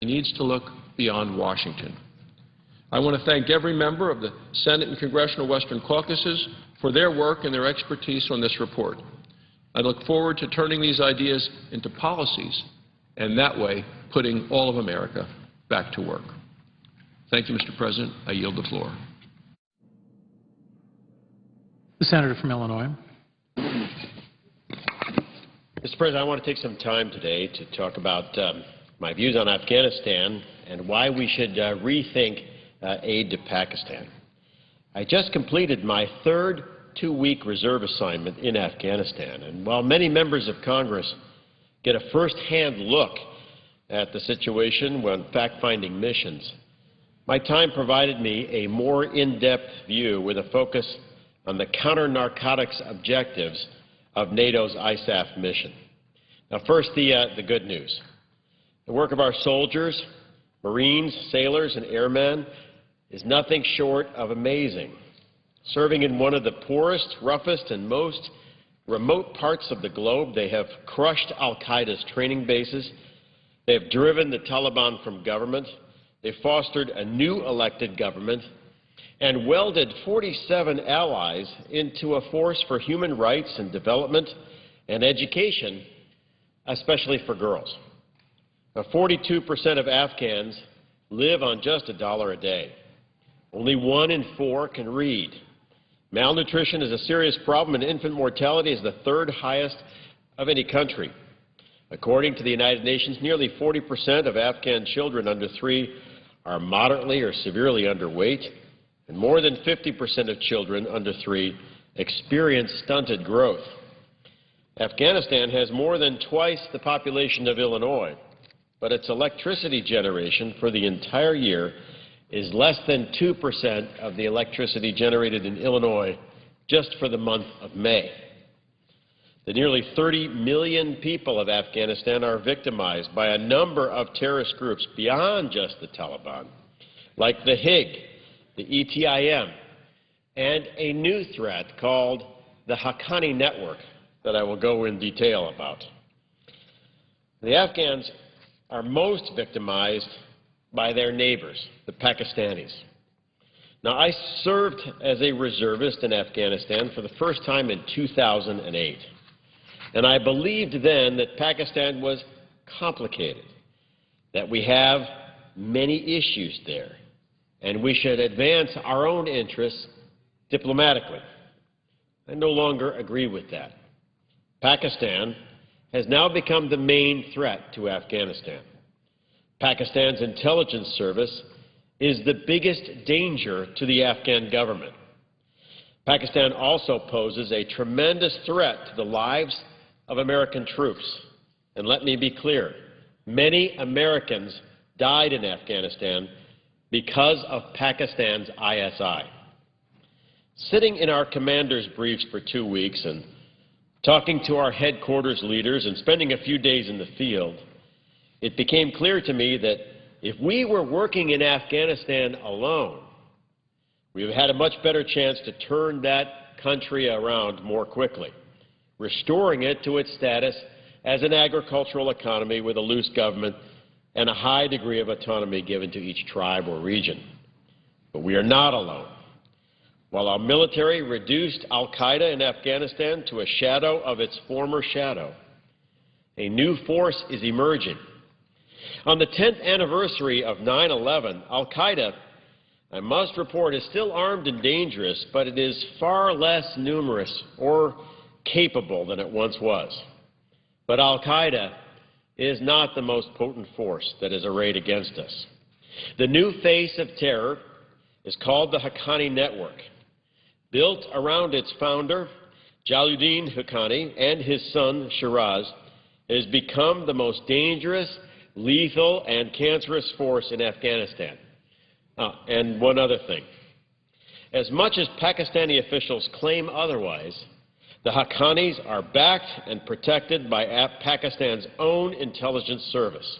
He needs to look beyond Washington. I want to thank every member of the Senate and Congressional Western Caucuses for their work and their expertise on this report. I look forward to turning these ideas into policies and that way putting all of America back to work. Thank you, Mr. President. I yield the floor. The Senator from Illinois. Mr. President, I want to take some time today to talk about my views on Afghanistan and why we should rethink aid to Pakistan. I just completed my third two-week reserve assignment in Afghanistan, and while many members of Congress get a first-hand look at the situation when fact-finding missions, my time provided me a more in-depth view with a focus on the counter-narcotics objectives of NATO's ISAF mission. Now, first, the good news. The work of our soldiers, Marines, sailors, and airmen is nothing short of amazing. Serving in one of the poorest, roughest, and most remote parts of the globe, they have crushed al-Qaeda's training bases. They have driven the Taliban from government. They fostered a new elected government and welded 47 allies into a force for human rights and development and education, especially for girls. Now, 42% of Afghans live on just $1 a day. Only 1 in 4 can read. Malnutrition is a serious problem, and infant mortality is the third highest of any country. According to the United Nations, nearly 40% of Afghan children under 3 are moderately or severely underweight, and more than 50% of children under 3 experience stunted growth. Afghanistan has more than twice the population of Illinois, but its electricity generation for the entire year is less than 2% of the electricity generated in Illinois just for the month of May. The nearly 30 million people of Afghanistan are victimized by a number of terrorist groups beyond just the Taliban, like the HIG, the ETIM, and a new threat called the Haqqani Network that I will go in detail about. The Afghans are most victimized by their neighbors, the Pakistanis. Now, I served as a reservist in Afghanistan for the first time in 2008, and I believed then that Pakistan was complicated, that we have many issues there, and we should advance our own interests diplomatically. I no longer agree with that. Pakistan has now become the main threat to Afghanistan. Pakistan's intelligence service is the biggest danger to the Afghan government. Pakistan also poses a tremendous threat to the lives of American troops. And let me be clear, many Americans died in Afghanistan because of Pakistan's ISI. Sitting in our commander's briefs for 2 weeks and talking to our headquarters leaders and spending a few days in the field, it became clear to me that if we were working in Afghanistan alone, we would have had a much better chance to turn that country around more quickly, restoring it to its status as an agricultural economy with a loose government and a high degree of autonomy given to each tribe or region. But we are not alone. While our military reduced al-Qaeda in Afghanistan to a shadow of its former shadow, a new force is emerging. On the 10th anniversary of 9/11, al-Qaeda, I must report, is still armed and dangerous, but it is far less numerous or capable than it once was. But al-Qaeda is not the most potent force that is arrayed against us. The new face of terror is called the Haqqani Network. Built around its founder, Jalaluddin Haqqani, and his son, Shiraz, it has become the most dangerous, lethal, and cancerous force in Afghanistan. And one other thing. As much as Pakistani officials claim otherwise, the Haqqanis are backed and protected by Pakistan's own intelligence service.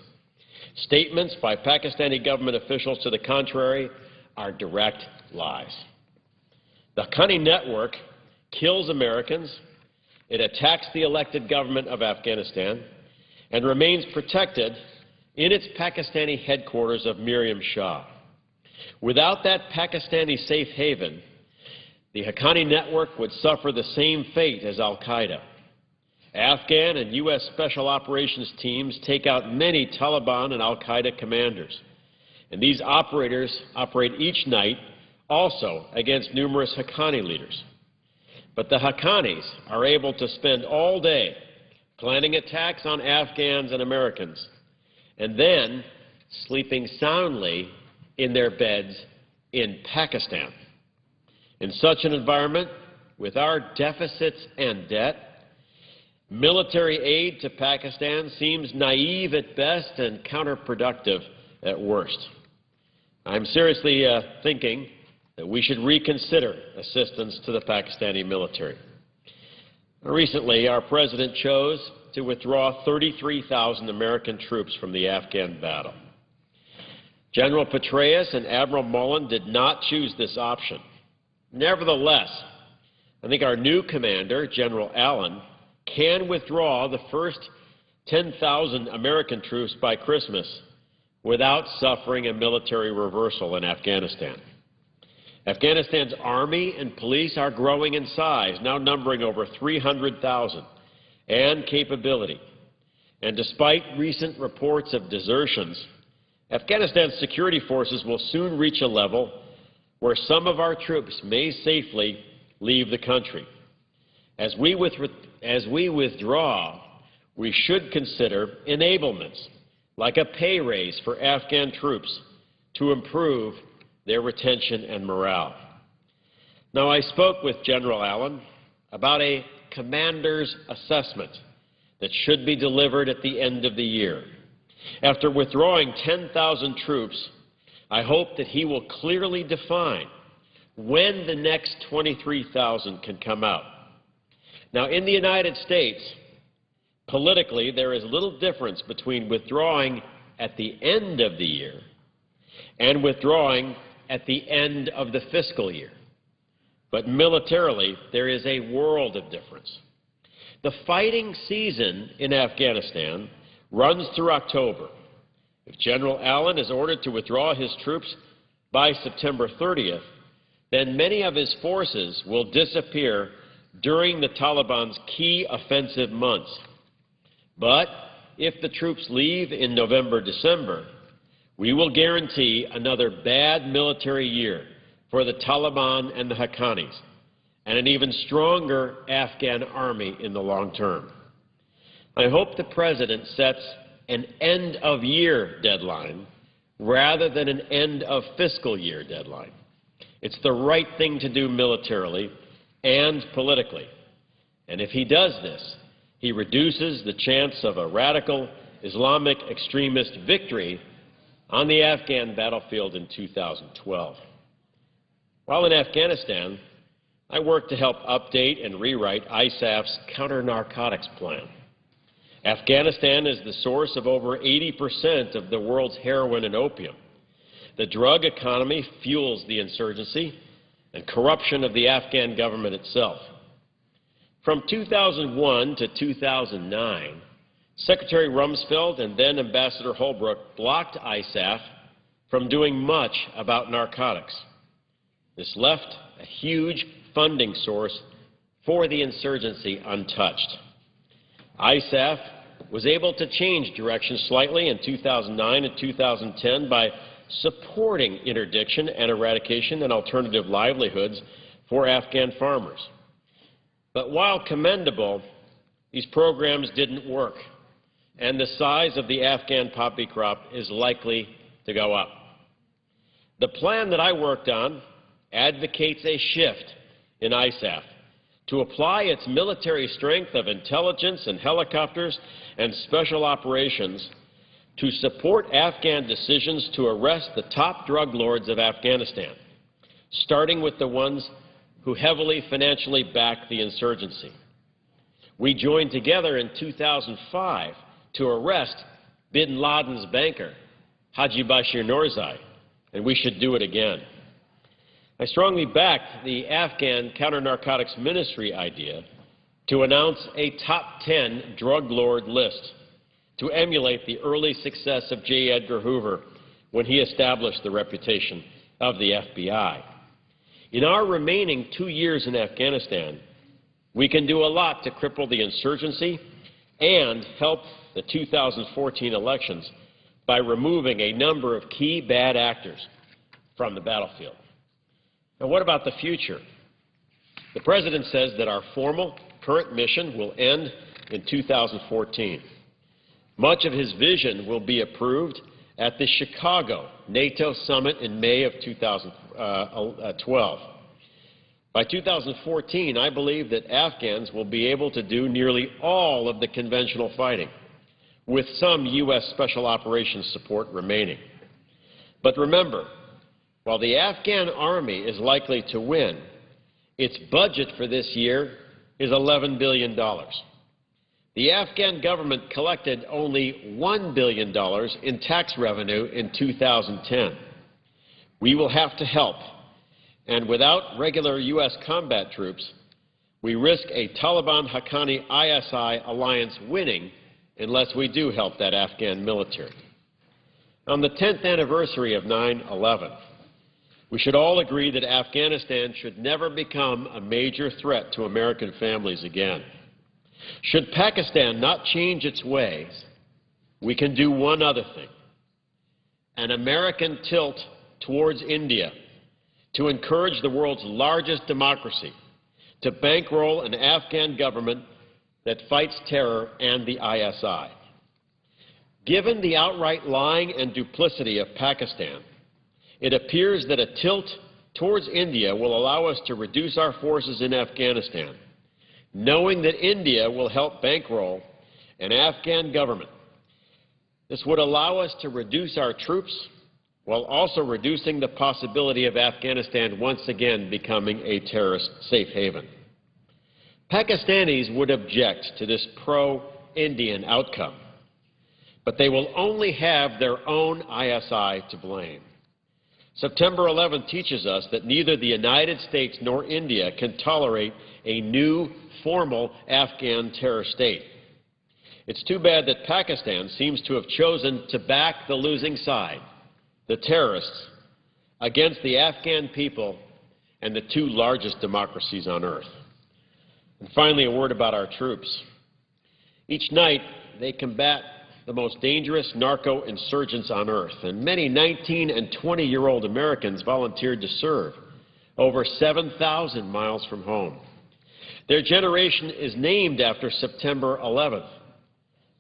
Statements by Pakistani government officials to the contrary are direct lies. The Haqqani Network kills Americans, it attacks the elected government of Afghanistan, and remains protected in its Pakistani headquarters of Miriam Shah. Without that Pakistani safe haven, the Haqqani network would suffer the same fate as al-Qaeda. Afghan and U.S. Special Operations teams take out many Taliban and al-Qaeda commanders, and these operators operate each night also against numerous Haqqani leaders. But the Haqqanis are able to spend all day planning attacks on Afghans and Americans, and then sleeping soundly in their beds in Pakistan. In such an environment, with our deficits and debt, military aid to Pakistan seems naive at best and counterproductive at worst. I'm seriously thinking that we should reconsider assistance to the Pakistani military. Recently, our president chose to withdraw 33,000 American troops from the Afghan battle. General Petraeus and Admiral Mullen did not choose this option. Nevertheless, I think our new commander, General Allen, can withdraw the first 10,000 American troops by Christmas without suffering a military reversal in Afghanistan. Afghanistan's army and police are growing in size, now numbering over 300,000, and capability. And despite recent reports of desertions, Afghanistan's security forces will soon reach a level where some of our troops may safely leave the country. As we withdraw, we should consider enablements, like a pay raise for Afghan troops to improve their retention and morale. Now, I spoke with General Allen about a commander's assessment that should be delivered at the end of the year. After withdrawing 10,000 troops, I hope that he will clearly define when the next 23,000 can come out. Now, in the United States, politically, there is little difference between withdrawing at the end of the year and withdrawing at the end of the fiscal year. But militarily, there is a world of difference. The fighting season in Afghanistan runs through October. If General Allen is ordered to withdraw his troops by September 30th, then many of his forces will disappear during the Taliban's key offensive months. But if the troops leave in November, December, we will guarantee another bad military year for the Taliban and the Haqqanis, and an even stronger Afghan army in the long term. I hope the President sets an end-of-year deadline rather than an end-of-fiscal-year deadline. It's the right thing to do militarily and politically. And if he does this, he reduces the chance of a radical Islamic extremist victory on the Afghan battlefield in 2012. While in Afghanistan, I worked to help update and rewrite ISAF's counter-narcotics plan. Afghanistan is the source of over 80% of the world's heroin and opium. The drug economy fuels the insurgency and corruption of the Afghan government itself. From 2001 to 2009, Secretary Rumsfeld and then Ambassador Holbrooke blocked ISAF from doing much about narcotics. This left a huge funding source for the insurgency untouched. ISAF was able to change direction slightly in 2009 and 2010 by supporting interdiction and eradication and alternative livelihoods for Afghan farmers. But while commendable, these programs didn't work, and the size of the Afghan poppy crop is likely to go up. The plan that I worked on advocates a shift in ISAF to apply its military strength of intelligence and helicopters and special operations to support Afghan decisions to arrest the top drug lords of Afghanistan, starting with the ones who heavily financially back the insurgency. We joined together in 2005 to arrest bin Laden's banker, Haji Bashir Noorzai, and we should do it again. I strongly backed the Afghan counter-narcotics ministry idea to announce a top 10 drug lord list to emulate the early success of J. Edgar Hoover when he established the reputation of the FBI. In our remaining 2 years in Afghanistan, we can do a lot to cripple the insurgency and help the 2014 elections by removing a number of key bad actors from the battlefield. Now, what about the future? The President says that our formal current mission will end in 2014. Much of his vision will be approved at the Chicago NATO summit in May of 2012. By 2014, I believe that Afghans will be able to do nearly all of the conventional fighting, with some U.S. Special Operations support remaining. But remember, while the Afghan Army is likely to win, its budget for this year is $11 billion. The Afghan government collected only $1 billion in tax revenue in 2010. We will have to help, and without regular U.S. combat troops, we risk a Taliban-Haqqani-ISI alliance winning unless we do help that Afghan military. On the 10th anniversary of 9/11, we should all agree that Afghanistan should never become a major threat to American families again. Should Pakistan not change its ways, we can do one other thing: an American tilt towards India to encourage the world's largest democracy to bankroll an Afghan government that fights terror and the ISI. Given the outright lying and duplicity of Pakistan, it appears that a tilt towards India will allow us to reduce our forces in Afghanistan, knowing that India will help bankroll an Afghan government. This would allow us to reduce our troops while also reducing the possibility of Afghanistan once again becoming a terrorist safe haven. Pakistanis would object to this pro-Indian outcome, but they will only have their own ISI to blame. September 11 teaches us that neither the United States nor India can tolerate a new, formal Afghan terror state. It's too bad that Pakistan seems to have chosen to back the losing side, the terrorists, against the Afghan people and the two largest democracies on earth. And finally, a word about our troops. Each night, they combat the most dangerous narco-insurgents on earth, and many 19- and 20-year-old Americans volunteered to serve, over 7,000 miles from home. Their generation is named after September 11th,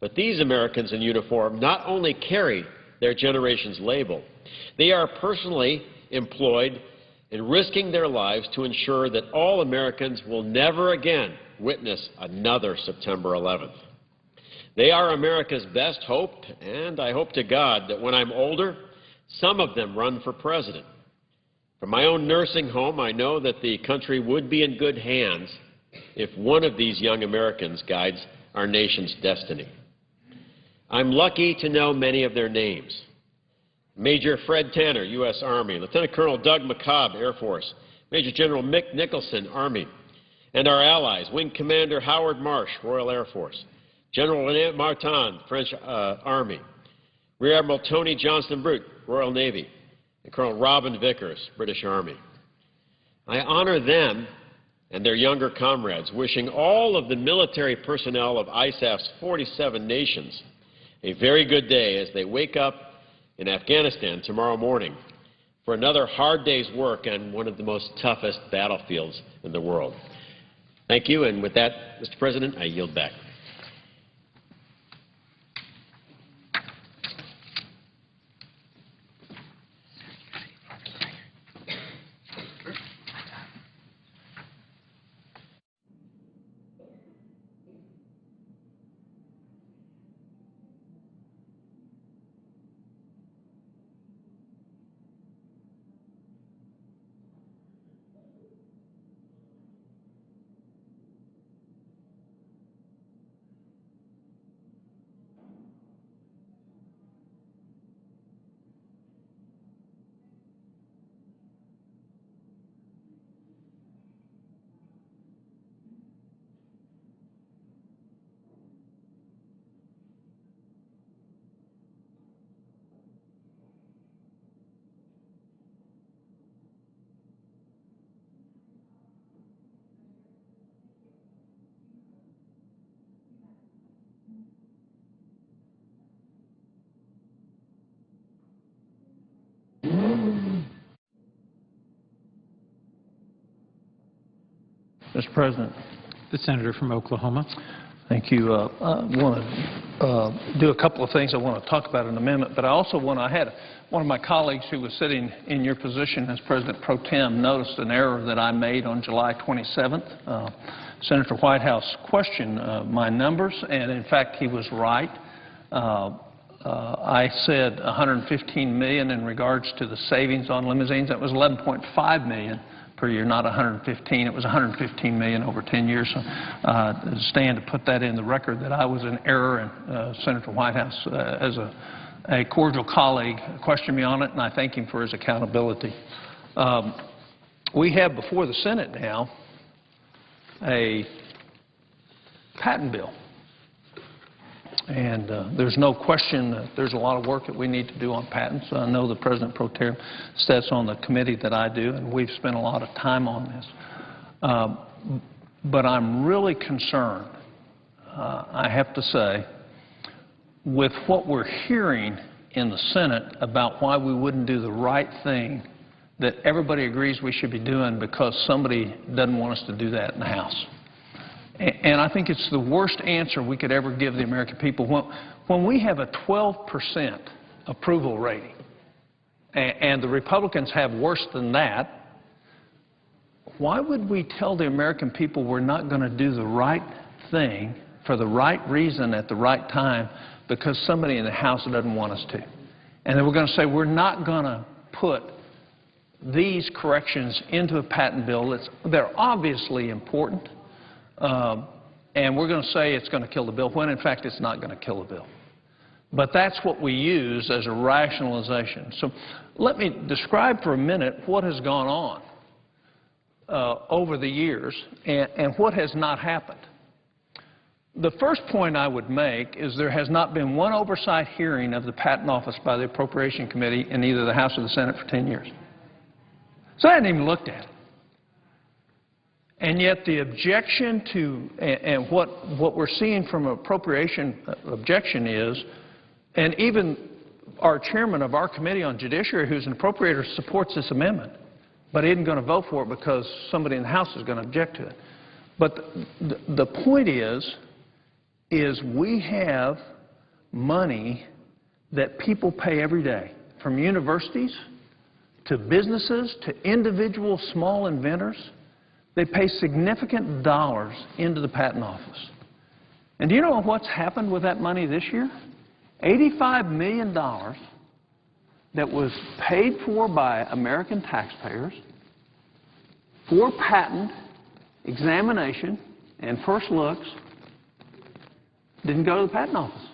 but these Americans in uniform not only carry their generation's label, they are personally employed in risking their lives to ensure that all Americans will never again witness another September 11th. They are America's best hope, and I hope to God that when I'm older, some of them run for president. From my own nursing home, I know that the country would be in good hands if one of these young Americans guides our nation's destiny. I'm lucky to know many of their names: Major Fred Tanner, U.S. Army; Lieutenant Colonel Doug McCobb, Air Force; Major General Mick Nicholson, Army; and our allies, Wing Commander Howard Marsh, Royal Air Force; General René Martin, French Army; Rear Admiral Tony Johnston-Brute, Royal Navy; and Colonel Robin Vickers, British Army. I honor them and their younger comrades, wishing all of the military personnel of ISAF's 47 nations a very good day as they wake up in Afghanistan tomorrow morning for another hard day's work on one of the most toughest battlefields in the world. Thank you, and with that, Mr. President, I yield back. Mr. President. The senator from Oklahoma. Thank you. I want to do a couple of things. I want to talk about an amendment, but I also want to, I had one of my colleagues who was sitting in your position as President Pro Tem noticed an error that I made on July 27th. Senator Whitehouse questioned my numbers, and in fact, he was right. I said $115 million in regards to the savings on limousines. That was $11.5 million per year, not $115. It was $115 million over 10 years. So, stand to put that in the record that I was in error, and Senator Whitehouse, as a cordial colleague, questioned me on it, and I thank him for his accountability. We have before the Senate now a patent bill. And there's no question that there's a lot of work that we need to do on patents. I know the President Pro Tem sits on the committee that I do, and we've spent a lot of time on this. But I'm really concerned, I have to say, with what we're hearing in the Senate about why we wouldn't do the right thing that everybody agrees we should be doing because somebody doesn't want us to do that in the House. And I think it's the worst answer we could ever give the American people. When we have a 12% approval rating, and the Republicans have worse than that, why would we tell the American people we're not going to do the right thing for the right reason at the right time because somebody in the House doesn't want us to? And then we're going to say we're not going to put these corrections into a patent bill. They're obviously important. And we're going to say it's going to kill the bill, when in fact it's not going to kill the bill. But that's what we use as a rationalization. So let me describe for a minute what has gone on over the years and what has not happened. The first point I would make is there has not been one oversight hearing of the Patent Office by the Appropriation Committee in either the House or the Senate for 10 years. So I hadn't even looked at it. And yet the objection to, and what we're seeing from an appropriation objection is, and even our chairman of our Committee on Judiciary, who's an appropriator, supports this amendment, but isn't going to vote for it because somebody in the House is going to object to it. But the point is we have money that people pay every day, from universities to businesses to individual small inventors. They pay significant dollars into the Patent Office. And do you know what's happened with that money this year? $85 million that was paid for by American taxpayers for patent examination and first looks didn't go to the Patent Office.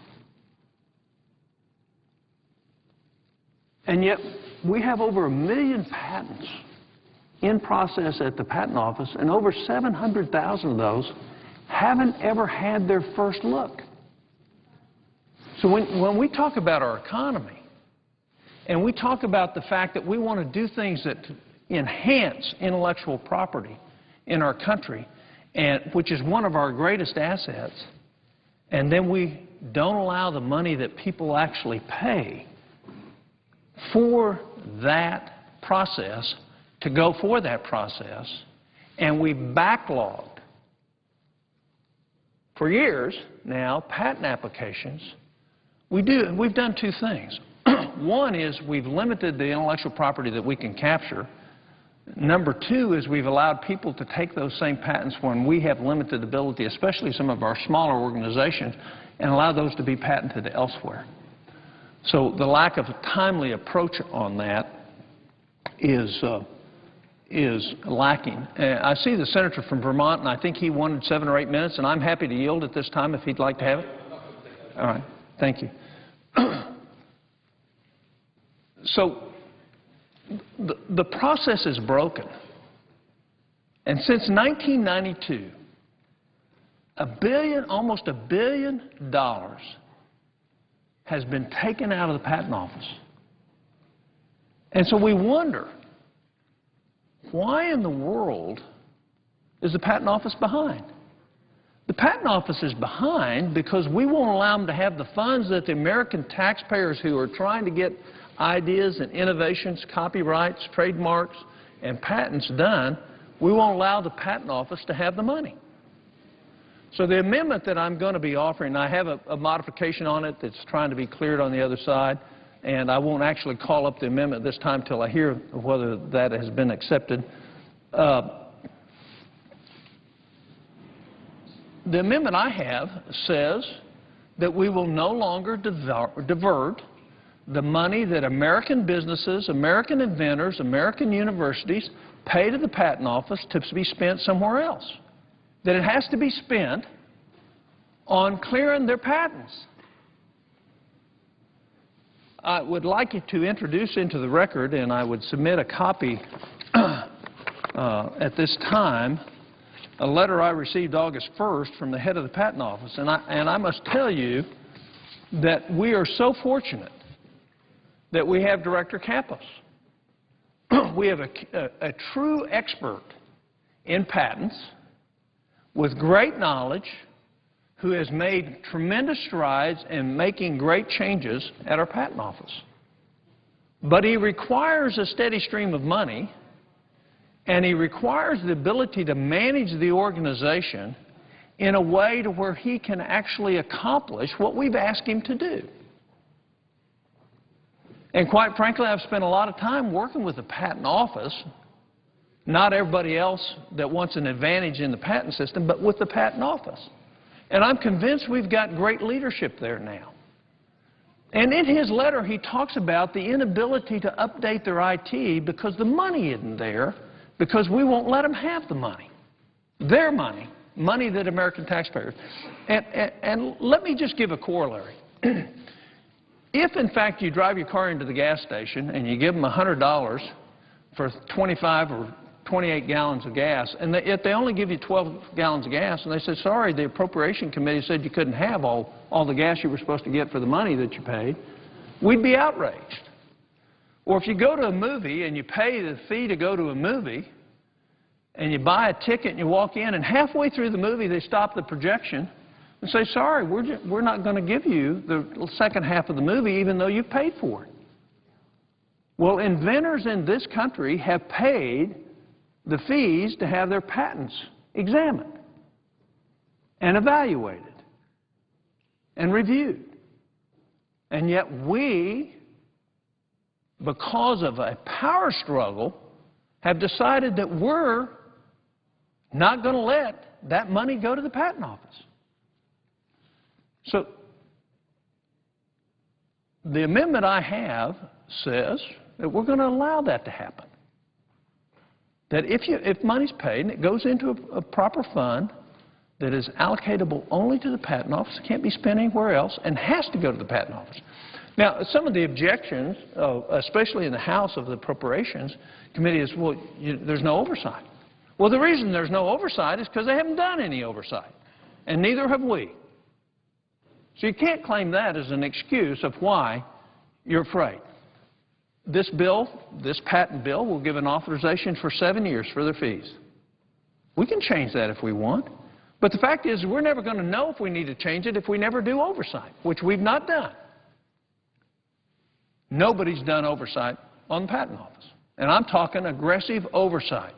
And yet we have over 1 million patents in process at the Patent Office, and over 700,000 of those haven't ever had their first look. So when we talk about our economy, and we talk about the fact that we want to do things that enhance intellectual property in our country, which is one of our greatest assets, and then we don't allow the money that people actually pay for that process to go for that process, and we backlogged for years now patent applications. We've done two things. One is we've limited the intellectual property that we can capture. Number two is we've allowed people to take those same patents when we have limited ability, especially some of our smaller organizations, and allow those to be patented elsewhere. So the lack of a timely approach on that is lacking. I see the senator from Vermont, and I think he wanted 7 or 8 minutes, and I'm happy to yield at this time if he'd like to have it. All right. Thank you. So the process is broken. And since 1992, almost $1 billion has been taken out of the Patent Office. And so we wonder, why in the world is the Patent Office behind? The Patent Office is behind because we won't allow them to have the funds that the American taxpayers who are trying to get ideas and innovations, copyrights, trademarks, and patents done, we won't allow the Patent Office to have the money. So the amendment that I'm going to be offering, I have a modification on it that's trying to be cleared on the other side, and I won't actually call up the amendment this time until I hear whether that has been accepted. The amendment I have says that we will no longer divert the money that American businesses, American inventors, American universities pay to the Patent Office to be spent somewhere else. That it has to be spent on clearing their patents. I would like you to introduce into the record, and I would submit a copy at this time, a letter I received August 1st from the head of the Patent Office. And I must tell you that we are so fortunate that we have Director Campos. We have a true expert in patents with great knowledge who has made tremendous strides in making great changes at our Patent Office. But he requires a steady stream of money, and he requires the ability to manage the organization in a way to where he can actually accomplish what we've asked him to do. And quite frankly, I've spent a lot of time working with the Patent Office, not everybody else that wants an advantage in the patent system, but with the Patent Office. And I'm convinced we've got great leadership there now. And in his letter, he talks about the inability to update their IT because the money isn't there, because we won't let them have the money. Their money, money that American taxpayers. And let me just give a corollary. If, in fact, you drive your car into the gas station and you give them $100 for 25 or 28 gallons of gas, and yet they only give you 12 gallons of gas, and they said, sorry, the Appropriation Committee said you couldn't have all the gas you were supposed to get for the money that you paid, we'd be outraged. Or if you go to a movie and you pay the fee to go to a movie, and you buy a ticket and you walk in, and halfway through the movie they stop the projection and say, sorry, we're not going to give you the second half of the movie even though you paid for it. Well, inventors in this country have paid the fees to have their patents examined and evaluated and reviewed. And yet we, because of a power struggle, have decided that we're not going to let that money go to the Patent Office. So the amendment I have says that we're going to allow that to happen. That if money's paid and it goes into a proper fund that is allocatable only to the Patent Office, can't be spent anywhere else, and has to go to the Patent Office. Now, some of the objections, especially in the House of the Appropriations Committee, is, well, there's no oversight. Well, the reason there's no oversight is because they haven't done any oversight, and neither have we. So you can't claim that as an excuse of why you're afraid. This bill, this patent bill, will give an authorization for 7 years for their fees. We can change that if we want. But the fact is, we're never going to know if we need to change it if we never do oversight, which we've not done. Nobody's done oversight on the Patent Office. And I'm talking aggressive oversight.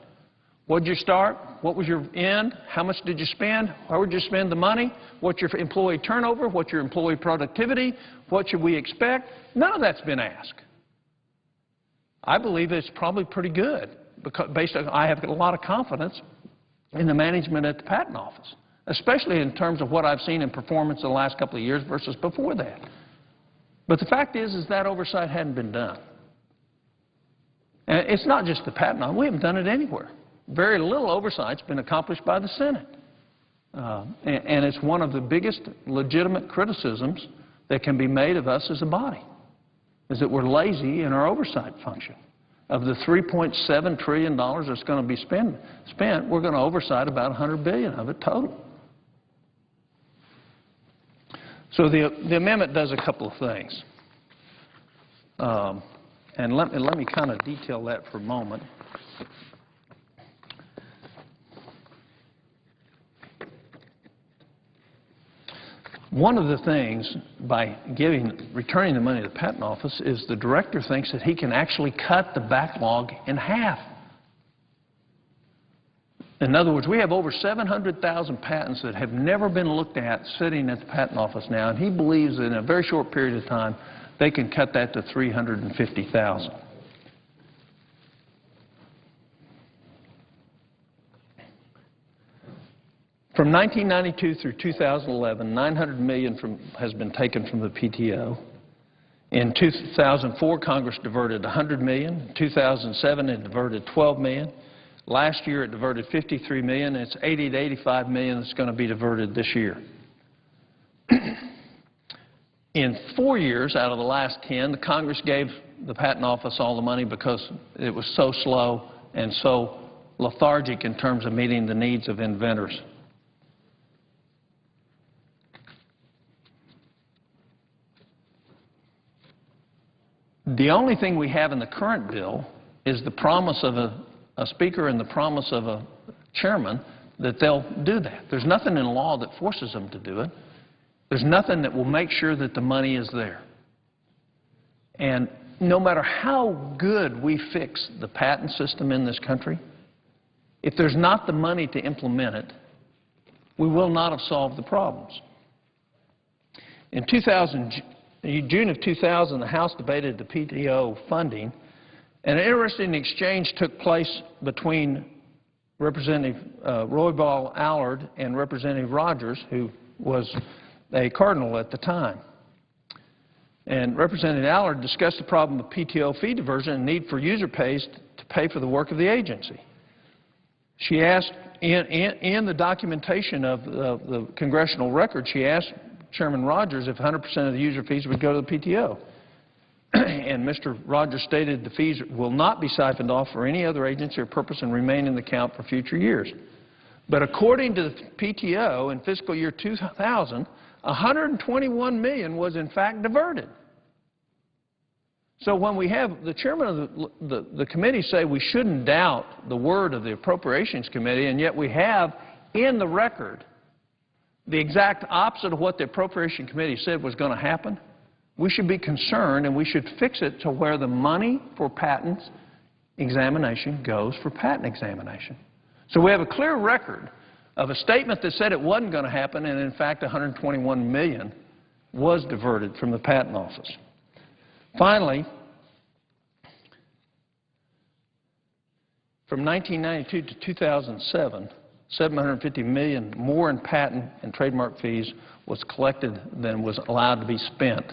What did you start? What was your end? How much did you spend? How would you spend the money? What's your employee turnover? What's your employee productivity? What should we expect? None of that's been asked. I believe it's probably pretty good, because I have a lot of confidence in the management at the Patent Office, especially in terms of what I've seen in performance in the last couple of years versus before that. But the fact is that oversight hadn't been done. And it's not just the Patent Office. We haven't done it anywhere. Very little oversight's been accomplished by the Senate. And it's one of the biggest legitimate criticisms that can be made of us as a body, is that we're lazy in our oversight function. Of the $3.7 trillion that's going to be spent, we're going to oversight about $100 billion of it total. So the amendment does a couple of things. And let me kind of detail that for a moment. One of the things by returning the money to the Patent Office is the director thinks that he can actually cut the backlog in half. In other words, we have over 700,000 patents that have never been looked at sitting at the Patent Office now, and he believes that in a very short period of time they can cut that to 350,000. From 1992 through 2011, $900 million has been taken from the PTO. In 2004, Congress diverted $100 million. In 2007, it diverted $12 million. Last year, it diverted $53 million. It's $80 to $85 million that's going to be diverted this year. In 4 years out of the last 10, the Congress gave the Patent Office all the money because it was so slow and so lethargic in terms of meeting the needs of inventors. The only thing we have in the current bill is the promise of a speaker and the promise of a chairman that they'll do that. There's nothing in law that forces them to do it. There's nothing that will make sure that the money is there. And no matter how good we fix the patent system in this country, if there's not the money to implement it, we will not have solved the problems. In June of 2000, the House debated the PTO funding, and an interesting exchange took place between Representative Roybal Allard and Representative Rogers, who was a cardinal at the time. And Representative Allard discussed the problem of PTO fee diversion and need for user pays to pay for the work of the agency. She asked, in the documentation of the congressional record, she asked Chairman Rogers if 100% of the user fees would go to the PTO. And Mr. Rogers stated the fees will not be siphoned off for any other agency or purpose and remain in the account for future years. But according to the PTO, in fiscal year 2000, $121 million was in fact diverted. So when we have the chairman of the committee say we shouldn't doubt the word of the Appropriations Committee, and yet we have in the record the exact opposite of what the Appropriation Committee said was going to happen, we should be concerned and we should fix it to where the money for patents examination goes for patent examination. So we have a clear record of a statement that said it wasn't going to happen, and in fact $121 million was diverted from the Patent Office. Finally, from 1992 to 2007, $750 million more in patent and trademark fees was collected than was allowed to be spent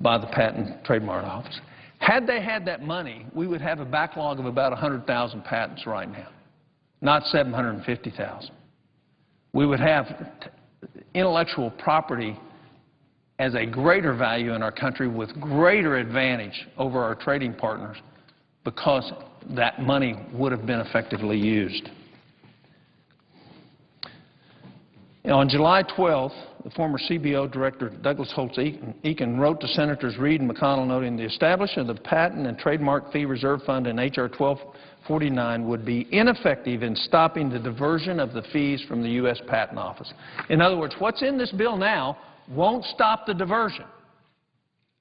by the Patent and Trademark Office. Had they had that money, we would have a backlog of about 100,000 patents right now, not 750,000. We would have intellectual property as a greater value in our country with greater advantage over our trading partners because that money would have been effectively used. On July 12th, the former CBO Director Douglas Holtz-Eakin wrote to Senators Reid and McConnell noting the establishment of the Patent and Trademark Fee Reserve Fund in H.R. 1249 would be ineffective in stopping the diversion of the fees from the U.S. Patent Office. In other words, what's in this bill now won't stop the diversion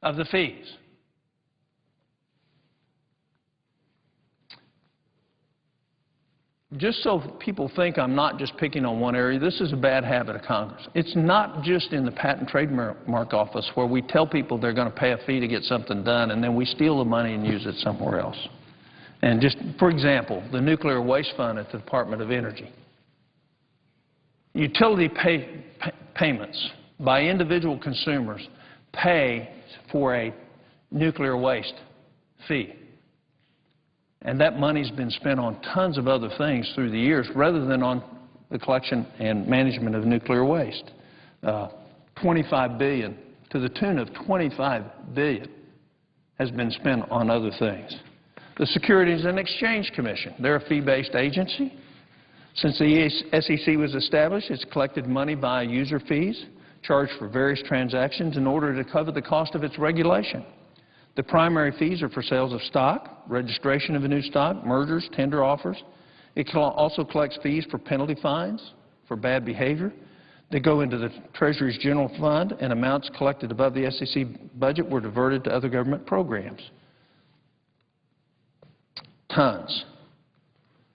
of the fees. Just so people think I'm not just picking on one area, this is a bad habit of Congress. It's not just in the Patent Trademark Office where we tell people they're going to pay a fee to get something done and then we steal the money and use it somewhere else. And just, for example, the Nuclear Waste Fund at the Department of Energy. Utility payments by individual consumers pay for a nuclear waste fee. And that money's been spent on tons of other things through the years rather than on the collection and management of nuclear waste. $25 billion, to the tune of $25 billion, has been spent on other things. The Securities and Exchange Commission, they're a fee-based agency. Since the SEC was established, it's collected money by user fees charged for various transactions in order to cover the cost of its regulation. The primary fees are for sales of stock, registration of a new stock, mergers, tender offers. It also collects fees for penalty fines for bad behavior. They go into the Treasury's General Fund, and amounts collected above the SEC budget were diverted to other government programs. Tons.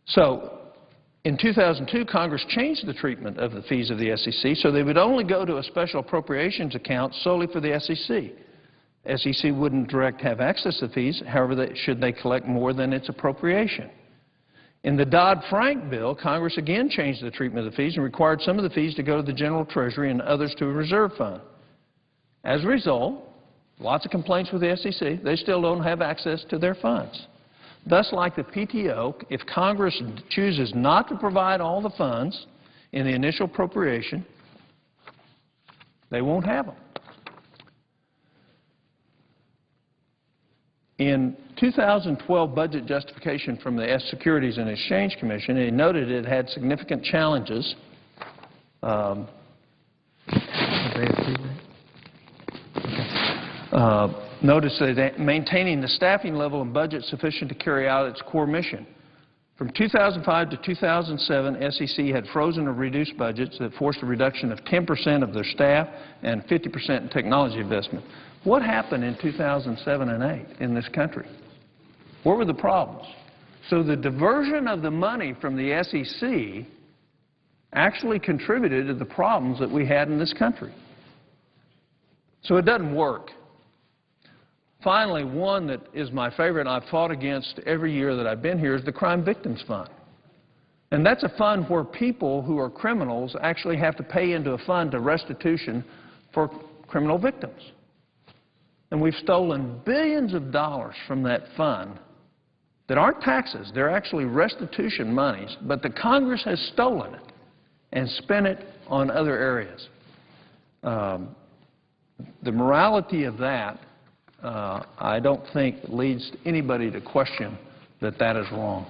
So In 2002, Congress changed the treatment of the fees of the SEC so they would only go to a special appropriations account solely for the SEC. SEC wouldn't have access to fees, however, should they collect more than its appropriation. In the Dodd-Frank bill, Congress again changed the treatment of the fees and required some of the fees to go to the General Treasury and others to a reserve fund. As a result, lots of complaints with the SEC. They still don't have access to their funds. Thus, like the PTO, if Congress chooses not to provide all the funds in the initial appropriation, they won't have them. In 2012 budget justification from the Securities and Exchange Commission, it noted it had significant challenges. Notice that maintaining the staffing level and budget sufficient to carry out its core mission. From 2005 to 2007, SEC had frozen or reduced budgets that forced a reduction of 10% of their staff and 50% in technology investment. What happened in 2007 and 2008 in this country? What were the problems? So the diversion of the money from the SEC actually contributed to the problems that we had in this country. So it doesn't work. Finally, one that is my favorite and I've fought against every year that I've been here is the Crime Victims Fund. And that's a fund where people who are criminals actually have to pay into a fund to restitution for criminal victims. And we've stolen billions of dollars from that fund that aren't taxes, they're actually restitution monies, but the Congress has stolen it and spent it on other areas. The morality of that, I don't think leads anybody to question that that is wrong.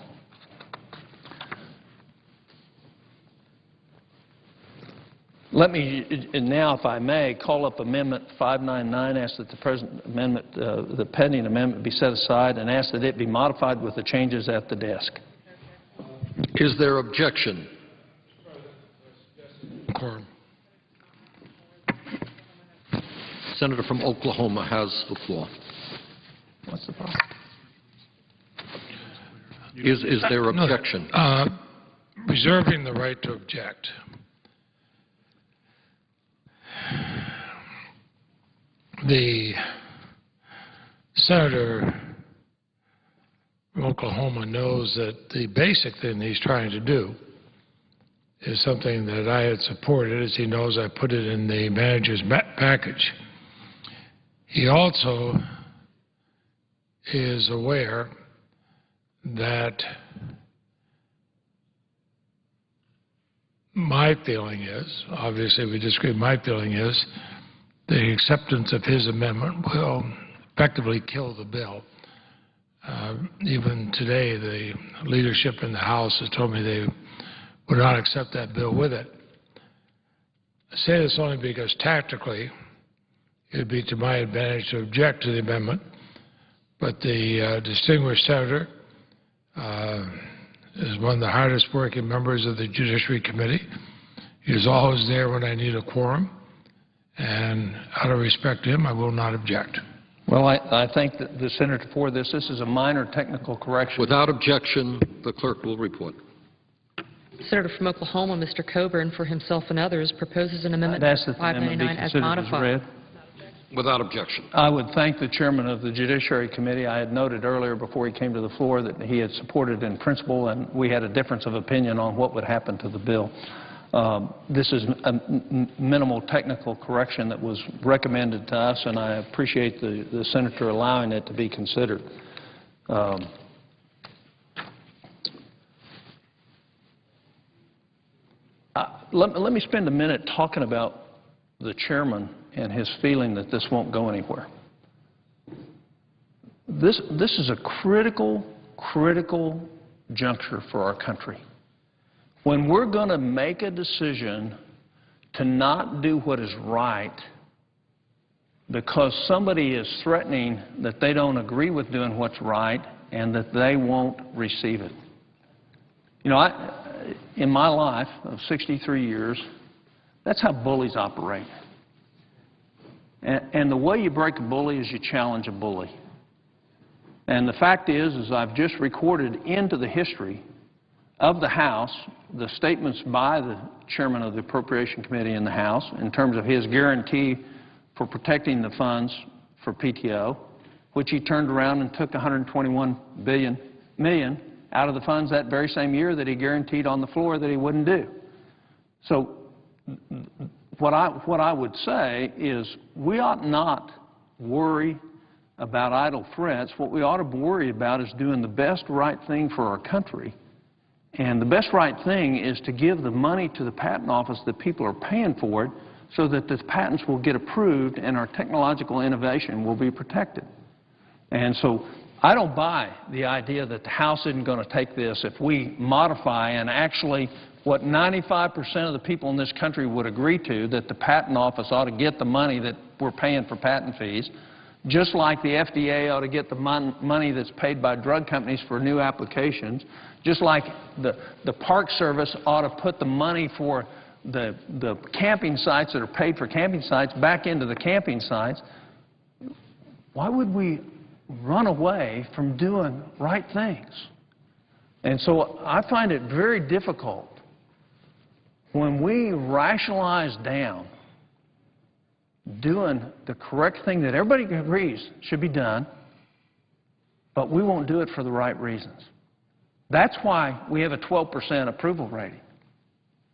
Let me now, if I may, call up Amendment 599, ask that the present amendment, the pending amendment be set aside, and ask that it be modified with the changes at the desk. Is there objection? Senator from Oklahoma has the floor. What's the problem? Is there objection? Reserving the right to object. The senator from Oklahoma knows that the basic thing he's trying to do is something that I had supported. As he knows, I put it in the manager's package. He also is aware that my feeling is, obviously we disagree, my feeling is the acceptance of his amendment will effectively kill the bill. Even today, the leadership in the House has told me they would not accept that bill with it. I say this only because tactically it would be to my advantage to object to the amendment, but the distinguished senator is one of the hardest working members of the Judiciary Committee. He is always there when I need a quorum, and out of respect to him, I will not object. Well, I thank the senator for this. This is a minor technical correction. Without objection, the clerk will report. Senator from Oklahoma, Mr. Coburn, for himself and others, proposes an amendment I'd ask that the amendment be 599 as considered as modified. read. Without objection. I would thank the chairman of the Judiciary Committee. I had noted earlier before he came to the floor that he had supported in principle, and we had a difference of opinion on what would happen to the bill. This is a minimal technical correction that was recommended to us, and I appreciate the senator allowing it to be considered. Let me spend a minute talking about the chairman and his feeling that this won't go anywhere. This is a critical juncture for our country. When we're going to make a decision to not do what is right because somebody is threatening that they don't agree with doing what's right and that they won't receive it. You know, in my life of 63 years, that's how bullies operate. And the way you break a bully is you challenge a bully. And the fact is I've just recorded into the history of the House, the statements by the chairman of the Appropriation Committee in the House in terms of his guarantee for protecting the funds for PTO, which he turned around and took $121 million out of the funds that very same year that he guaranteed on the floor that he wouldn't do. So what I would say is we ought not worry about idle threats. What we ought to worry about is doing the best right thing for our country. And the best right thing is to give the money to the patent office that people are paying for it so that the patents will get approved and our technological innovation will be protected. And so I don't buy the idea that the House isn't going to take this if we modify and actually what 95% of the people in this country would agree to, that the patent office ought to get the money that we're paying for patent fees, just like the FDA ought to get the money that's paid by drug companies for new applications, just like the Park Service ought to put the money for the camping sites that are paid for camping sites back into the camping sites. Why would we run away from doing right things? And so I find it very difficult when we rationalize down doing the correct thing that everybody agrees should be done, but we won't do it for the right reasons. That's why we have a 12% approval rating.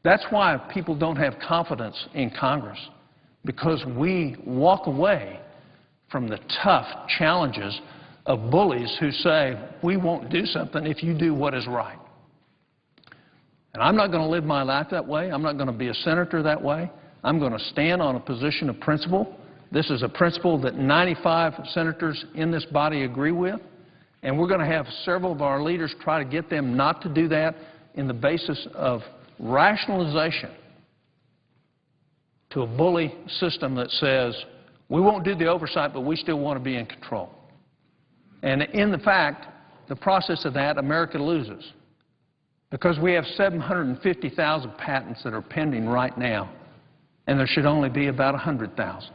That's why people don't have confidence in Congress, because we walk away from the tough challenges of bullies who say, we won't do something if you do what is right. And I'm not going to live my life that way. I'm not going to be a senator that way. I'm going to stand on a position of principle. This is a principle that 95 senators in this body agree with, and we're going to have several of our leaders try to get them not to do that in the basis of rationalization to a bully system that says, we won't do the oversight, but we still want to be in control. And in the fact, the process of that, America loses, because we have 750,000 patents that are pending right now, and there should only be about 100,000,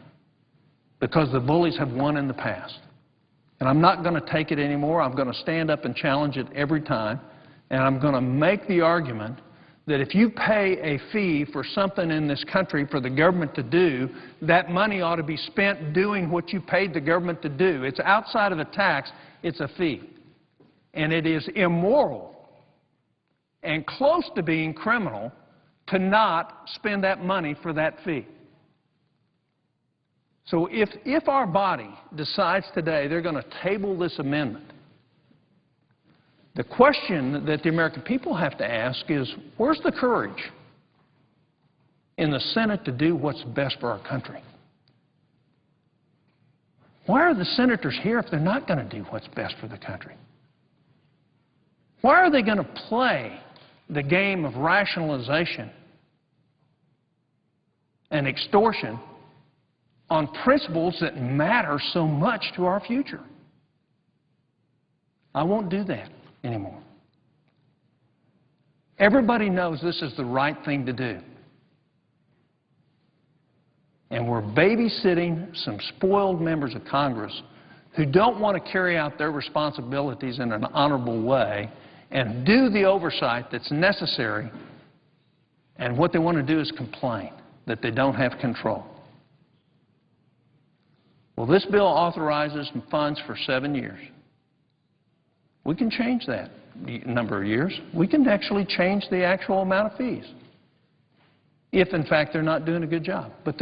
because the bullies have won in the past. And I'm not going to take it anymore. I'm going to stand up and challenge it every time, and I'm going to make the argument that if you pay a fee for something in this country for the government to do, that money ought to be spent doing what you paid the government to do. It's outside of a tax. It's a fee. And it is immoral and close to being criminal to not spend that money for that fee. So if our body decides today they're going to table this amendment, the question that the American people have to ask is, where's the courage in the Senate to do what's best for our country? Why are the senators here if they're not going to do what's best for the country? Why are they going to play the game of rationalization and extortion on principles that matter so much to our future? I won't do that anymore. Everybody knows this is the right thing to do. And we're babysitting some spoiled members of Congress who don't want to carry out their responsibilities in an honorable way and do the oversight that's necessary, and what they want to do is complain that they don't have control. Well, this bill authorizes funds for 7 years. We can change that number of years. We can actually change the actual amount of fees if, in fact, they're not doing a good job. But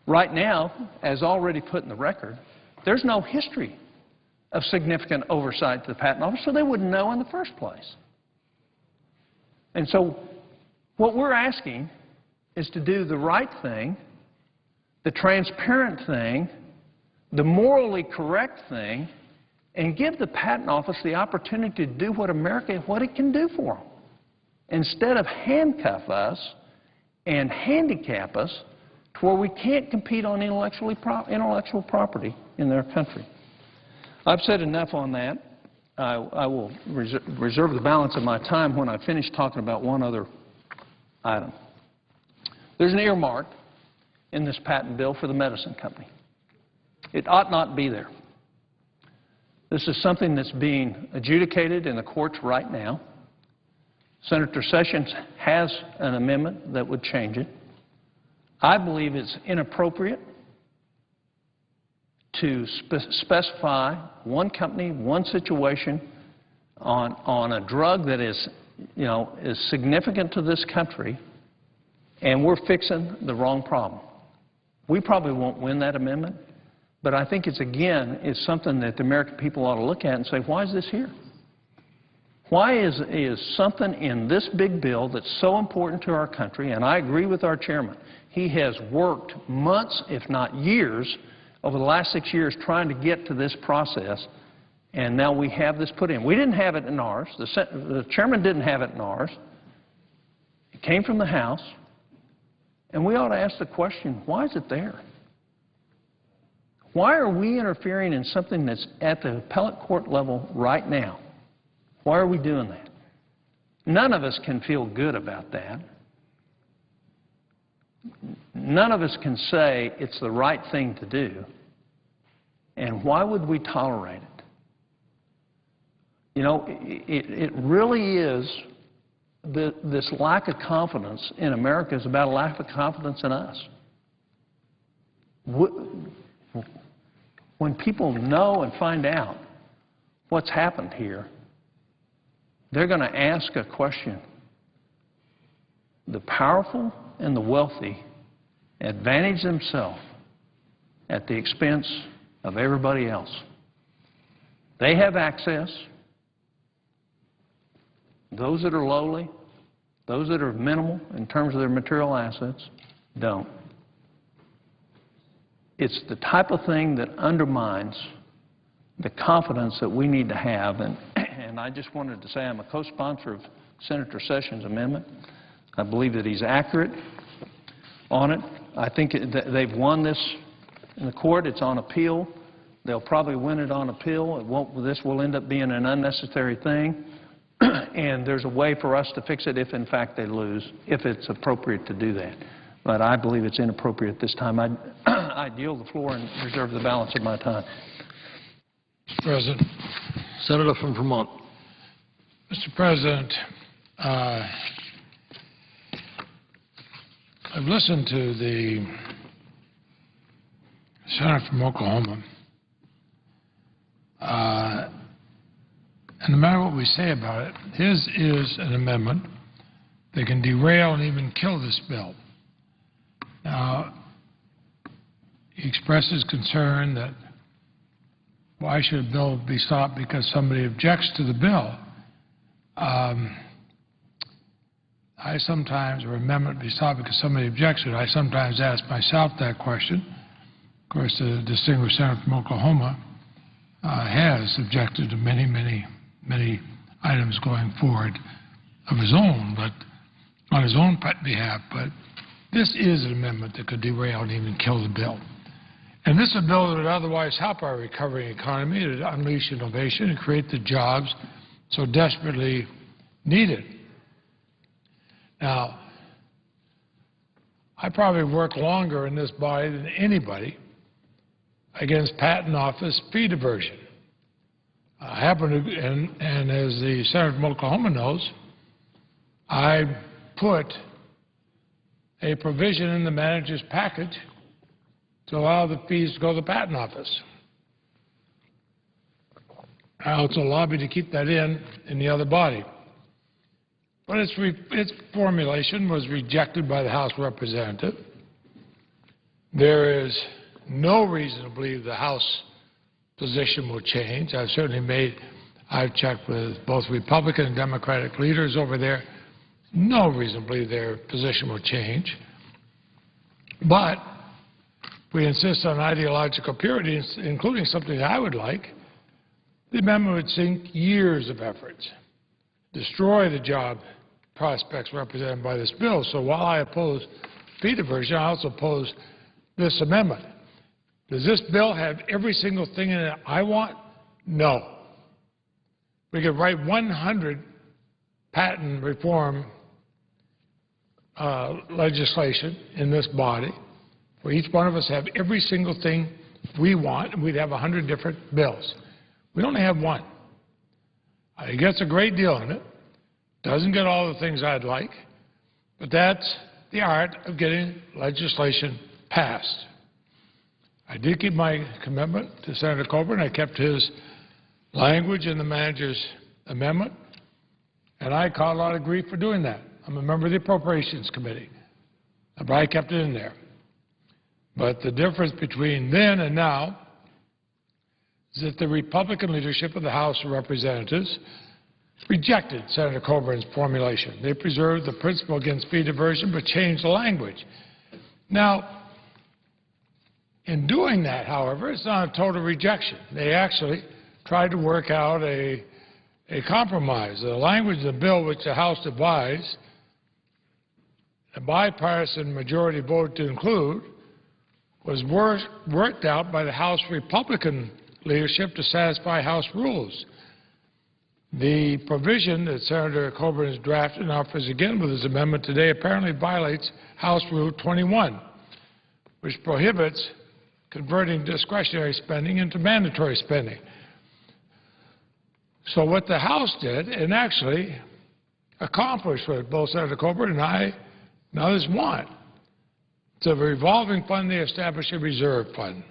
right now, as already put in the record, there's no history of significant oversight to the Patent Office, so they wouldn't know in the first place. And so what we're asking is to do the right thing, the transparent thing, the morally correct thing, and give the Patent Office the opportunity to do what it can do for them, instead of handcuff us and handicap us to where we can't compete on intellectual property in their country. I've said enough on that. I will reserve the balance of my time when I finish talking about one other item. There's an earmark in this patent bill for the medicine company. It ought not be there. This is something that's being adjudicated in the courts right now. Senator Sessions has an amendment that would change it. I believe it's inappropriate to specify one company, one situation on a drug that is, is significant to this country, and we're fixing the wrong problem. We probably won't win that amendment, but I think it's something that the American people ought to look at and say, why is this here? Why is something in this big bill that's so important to our country, and I agree with our chairman, he has worked months, if not years, over the last 6 years trying to get to this process, and now we have this put in. We didn't have it in ours. The chairman didn't have it in ours. It came from the House, and we ought to ask the question, why is it there? Why are we interfering in something that's at the appellate court level right now? Why are we doing that? None of us can feel good about that. None of us can say it's the right thing to do. And why would we tolerate it? It really is, this lack of confidence in America is about a lack of confidence in us. When people know and find out what's happened here, they're going to ask a question. The powerful and the wealthy advantage themselves at the expense of everybody else. They have access. Those that are lowly, those that are minimal in terms of their material assets, don't. It's the type of thing that undermines the confidence that we need to have. And I just wanted to say I'm a co-sponsor of Senator Sessions' amendment. I believe that he's accurate on it. I think that they've won this in the court. It's on appeal. They'll probably win it on appeal. This will end up being an unnecessary thing. And there's a way for us to fix it if, in fact, they lose, if it's appropriate to do that. But I believe it's inappropriate this time. I'd yield the floor and reserve the balance of my time. Mr. President. Senator from Vermont. Mr. President, I've listened to the Senator from Oklahoma. And no matter what we say about it, his is an amendment that can derail and even kill this bill. Now, he expresses concern that why should a bill be stopped because somebody objects to the bill? I sometimes, or amendment be stopped because somebody objects to it. I sometimes ask myself that question. Of course, the distinguished senator from Oklahoma has objected to many items going forward of his own, but on his own behalf. But this is an amendment that could derail and even kill the bill. And this is a bill that would otherwise help our recovering economy, to unleash innovation and create the jobs so desperately needed. Now, I probably work longer in this body than anybody against patent office fee diversion. I happen to, and as the senator from Oklahoma knows, I put a provision in the manager's package to allow the fees to go to the patent office. I also lobbied to keep that in the other body. But its formulation was rejected by the House representative. There is no reason to believe the House position will change. I've checked with both Republican and Democratic leaders over there. No reason to believe their position will change. But we insist on ideological purity, including something that I would like. The amendment would sink years of efforts, destroy the job prospects represented by this bill. So while I oppose fee diversion, I also oppose this amendment. Does this bill have every single thing in it I want? No. We could write 100 patent reform legislation in this body where each one of us have every single thing we want, and we'd have 100 different bills. We only have one. He gets a great deal in it, Doesn't get all the things I'd like, but that's the art of getting legislation passed. I did keep my commitment to Senator Coburn. I kept his language in the manager's amendment, and I caught a lot of grief for doing that. I'm a member of the Appropriations Committee, but I kept it in there. But the difference between then and now is that the Republican leadership of the House of Representatives rejected Senator Coburn's formulation. They preserved the principle against fee diversion but changed the language. Now, in doing that, however, it's not a total rejection. They actually tried to work out a compromise. The language of the bill which the House devised, a bipartisan majority vote to include, was worked out by the House Republican leadership to satisfy House rules. The provision that Senator Coburn has drafted and offers again with his amendment today apparently violates House Rule 21, which prohibits converting discretionary spending into mandatory spending. So what the House did, and actually accomplished what both Senator Coburn and I and others want, it's a revolving fund. They established a reserve fund.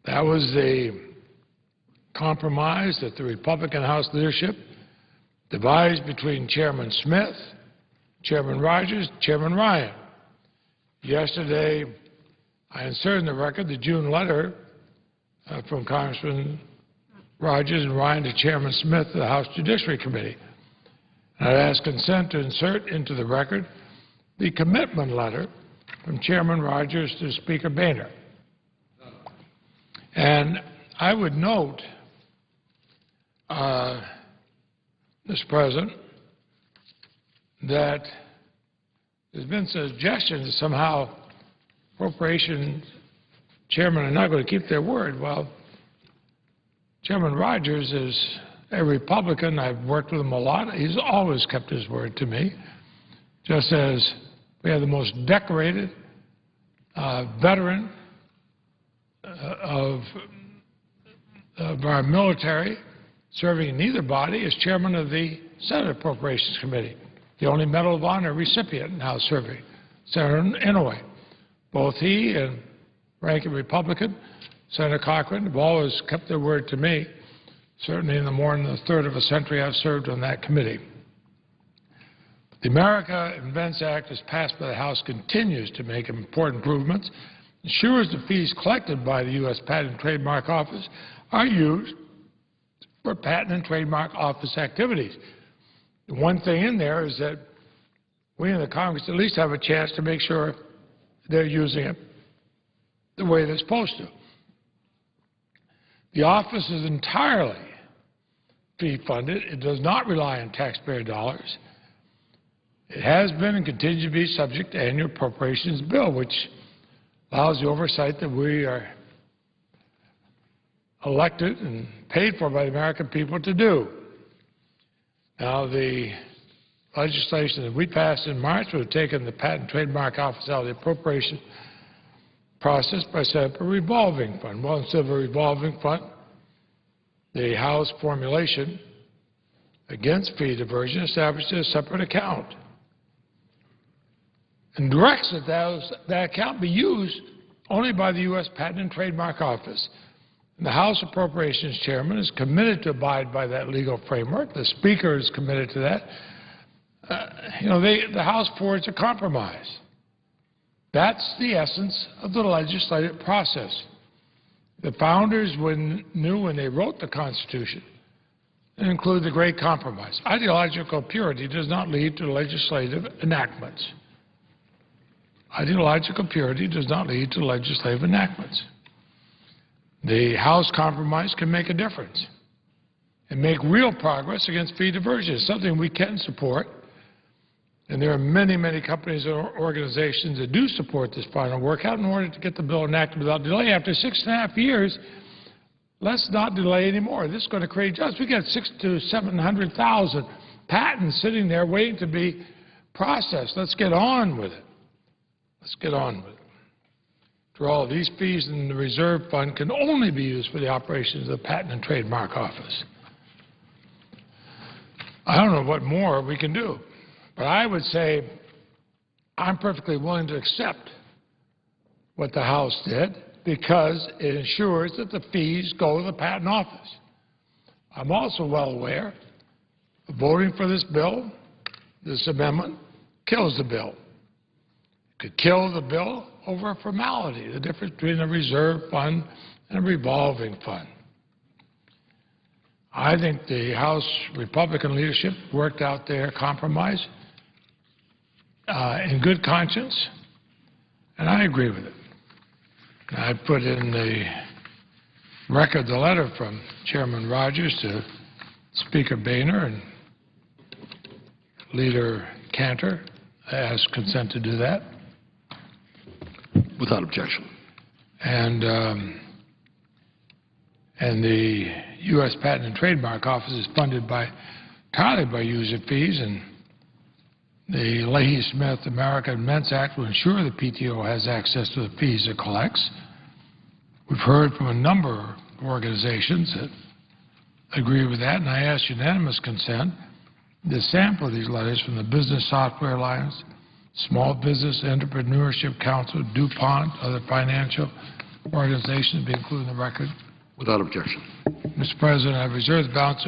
That was the compromise that the Republican House leadership devised between Chairman Smith, Chairman Rogers, Chairman Ryan. Yesterday, I inserted in the record the June letter from Congressman Rogers and Ryan to Chairman Smith of the House Judiciary Committee. And I'd ask consent to insert into the record the commitment letter from Chairman Rogers to Speaker Boehner. And I would note, Mr. President, that there's been suggestions that somehow Appropriations Chairmen are not going to keep their word. Well, Chairman Rogers is a Republican. I've worked with him a lot. He's always kept his word to me, just as we have the most decorated veteran of our military serving in either body as chairman of the Senate Appropriations Committee, the only Medal of Honor recipient now serving, Senator Inouye. Both he and ranking Republican, Senator Cochran, have always kept their word to me, certainly in the more than a third of a century I've served on that committee. The America Invents Act, as passed by the House, continues to make important improvements, ensures the fees collected by the U.S. Patent and Trademark Office are used for Patent and Trademark Office activities. The one thing in there is that we in the Congress at least have a chance to make sure they're using it the way they're supposed to. The office is entirely fee-funded. It does not rely on taxpayer dollars. It has been and continues to be subject to annual appropriations bill, which allows the oversight that we are elected and paid for by the American people to do. Now, the legislation that we passed in March would have taken the Patent and Trademark Office out of the appropriation process by setting up a revolving fund. Well, instead of a revolving fund, the House formulation against fee diversion established a separate account and directs that that account be used only by the U.S. Patent and Trademark Office. And the House Appropriations Chairman is committed to abide by that legal framework. The Speaker is committed to that. The House forged a compromise. That's the essence of the legislative process. The founders knew when they wrote the Constitution and include the great compromise. Ideological purity does not lead to legislative enactments. Ideological purity does not lead to legislative enactments. The House compromise can make a difference and make real progress against fee diversion. It's something we can support. And there are many, many companies and organizations that do support this final workout in order to get the bill enacted without delay. After 6.5 years, let's not delay anymore. This is going to create jobs. We got 600,000 to 700,000 patents sitting there waiting to be processed. Let's get on with it. Let's get on with it. After all, these fees in the reserve fund can only be used for the operations of the Patent and Trademark Office. I don't know what more we can do, but I would say I'm perfectly willing to accept what the House did because it ensures that the fees go to the Patent Office. I'm also well aware of voting for this bill, this amendment, kills the bill. It could kill the bill over a formality, the difference between a reserve fund and a revolving fund. I think the House Republican leadership worked out their compromise in good conscience, and I agree with it. I put in the record the letter from Chairman Rogers to Speaker Boehner and Leader Cantor. I asked consent to do that. Without objection. And the U.S. Patent and Trademark Office is funded entirely by user fees, and the Leahy-Smith America Invents Act will ensure the PTO has access to the fees it collects. We've heard from a number of organizations that agree with that, and I ask unanimous consent. The sample of these letters from the Business Software Alliance, Small Business Entrepreneurship Council, DuPont, other financial organizations be included in the record. Without objection. Mr. President, I've reserved the balance.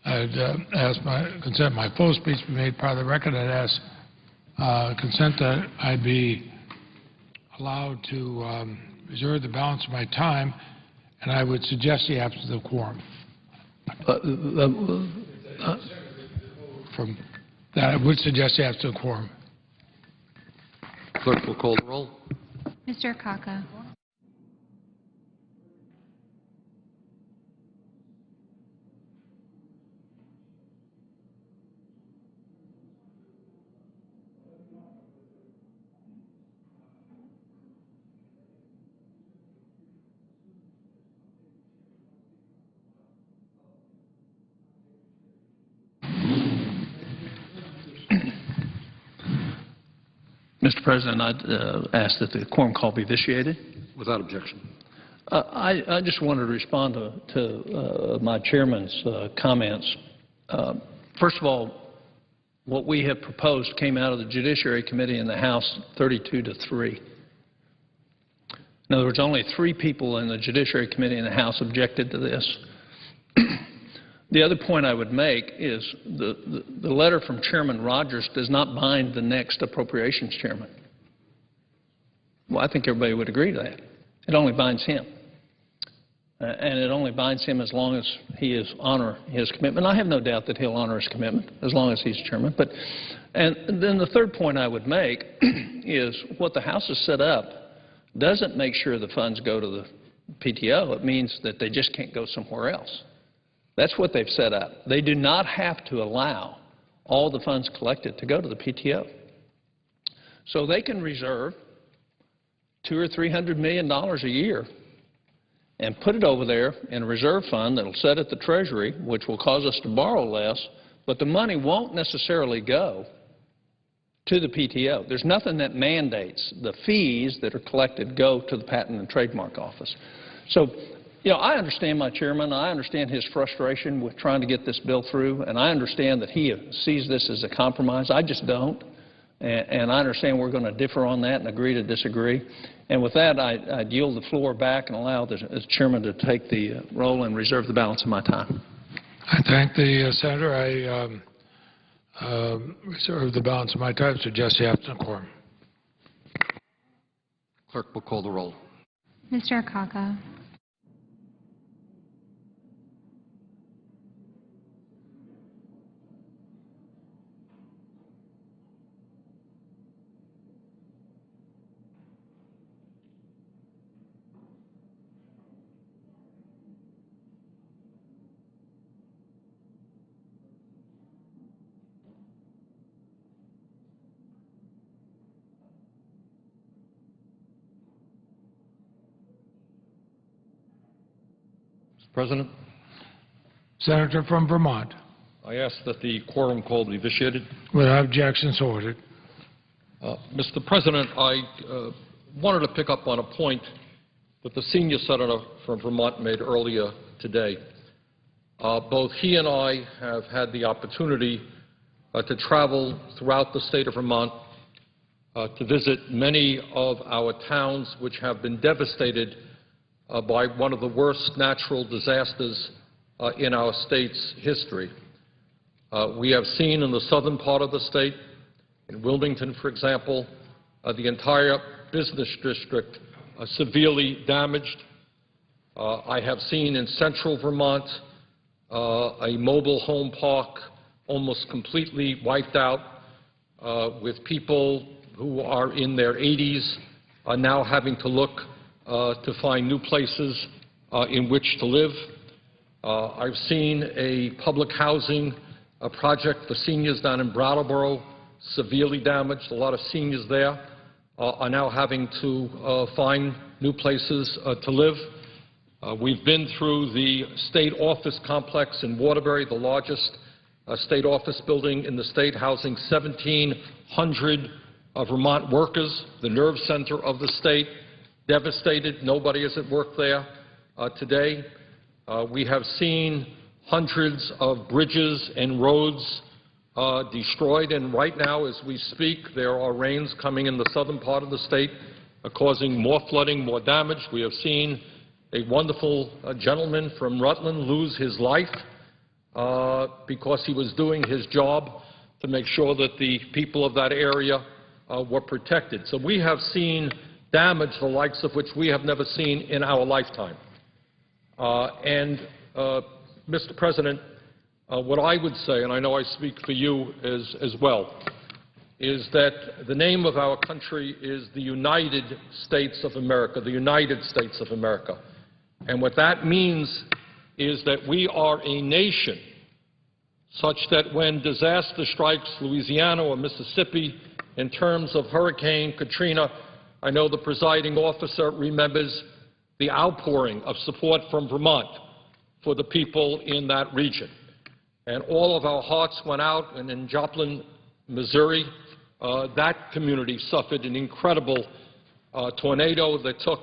I'd ask my consent my full speech be made part of the record. I'd ask consent that I be allowed to reserve the balance of my time, and I would suggest the absence of quorum. From that, I would suggest the absence of quorum. Clerk will call the roll. Mr. Akaka. Mr. President, I'd ask that the quorum call be vitiated. Without objection. I just wanted to respond to my chairman's comments. First of all, what we have proposed came out of the Judiciary Committee in the House 32-3. In other words, only 3 people in the Judiciary Committee in the House objected to this. The other point I would make is the letter from Chairman Rogers does not bind the next appropriations chairman. Well, I think everybody would agree to that. It only binds him. And it only binds him as long as he honor his commitment. I have no doubt that he'll honor his commitment as long as he's chairman. And then the third point I would make is what the House has set up doesn't make sure the funds go to the PTO. It means that they just can't go somewhere else. That's what they've set up. They do not have to allow all the funds collected to go to the PTO. So they can reserve $200 or $300 million a year and put it over there in a reserve fund that will sit at the Treasury, which will cause us to borrow less, but the money won't necessarily go to the PTO. There's nothing that mandates the fees that are collected go to the Patent and Trademark Office. So, you know, I understand my chairman. I understand his frustration with trying to get this bill through, and I understand that he sees this as a compromise. I just don't. And I understand we're going to differ on that and agree to disagree. And with that, I'd yield the floor back and allow the chairman to take the roll and reserve the balance of my time. I thank the senator. I reserve the balance of my time. Suggest the absence of quorum. Clerk will call the roll. Mr. Akaka. President. Senator from Vermont. I ask that the quorum call be vitiated. Without objection, so ordered. Mr. President, I wanted to pick up on a point that the senior senator from Vermont made earlier today. Both he and I have had the opportunity to travel throughout the state of Vermont to visit many of our towns which have been devastated by one of the worst natural disasters in our state's history. We have seen in the southern part of the state, in Wilmington, for example, the entire business district severely damaged. I have seen in central Vermont a mobile home park almost completely wiped out, with people who are in their 80s now having to look to find new places in which to live. I've seen a public housing project for seniors down in Brattleboro severely damaged. A lot of seniors there are now having to find new places to live. We've been through the state office complex in Waterbury, the largest state office building in the state, housing 1,700 Vermont workers, the nerve center of the state, devastated. Nobody is at work there today. We have seen hundreds of bridges and roads destroyed, and right now, as we speak, there are rains coming in the southern part of the state causing more flooding, more damage. We have seen a wonderful gentleman from Rutland lose his life because he was doing his job to make sure that the people of that area were protected. So we have seen damage the likes of which we have never seen in our lifetime. Mr. President, what I would say, and I know I speak for you as well, is that the name of our country is the United States of America, the United States of America. And what that means is that we are a nation such that when disaster strikes Louisiana or Mississippi in terms of Hurricane Katrina, I know the presiding officer remembers the outpouring of support from Vermont for the people in that region. And all of our hearts went out, and in Joplin, Missouri, that community suffered an incredible tornado that took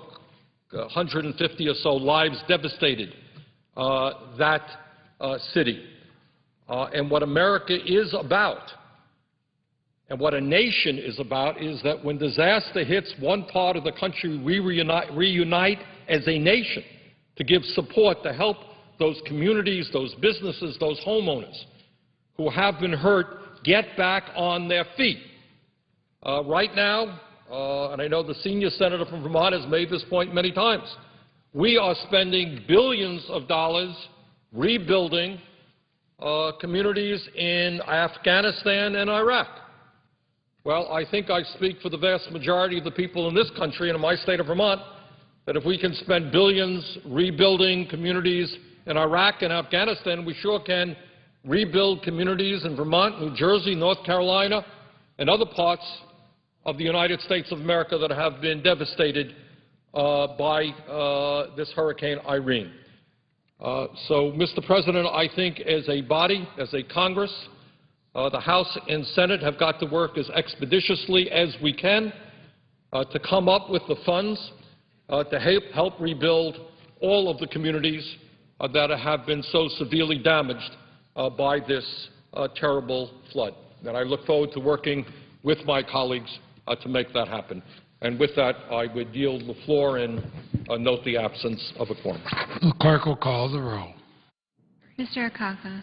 150 or so lives, devastated that city. And what America is about, and what a nation is about, is that when disaster hits one part of the country, we reunite as a nation to give support to help those communities, those businesses, those homeowners who have been hurt get back on their feet. Right now, and I know the senior senator from Vermont has made this point many times, we are spending billions of dollars rebuilding communities in Afghanistan and Iraq. Well, I think I speak for the vast majority of the people in this country and in my state of Vermont that if we can spend billions rebuilding communities in Iraq and Afghanistan, we sure can rebuild communities in Vermont, New Jersey, North Carolina, and other parts of the United States of America that have been devastated by this Hurricane Irene. So, Mr. President, I think as a body, as a Congress, the House and Senate have got to work as expeditiously as we can to come up with the funds to help rebuild all of the communities that have been so severely damaged by this terrible flood. And I look forward to working with my colleagues to make that happen. And with that, I would yield the floor and note the absence of a quorum. The clerk will call the roll. Mr. Akaka.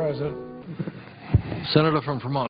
President. Senator from Vermont.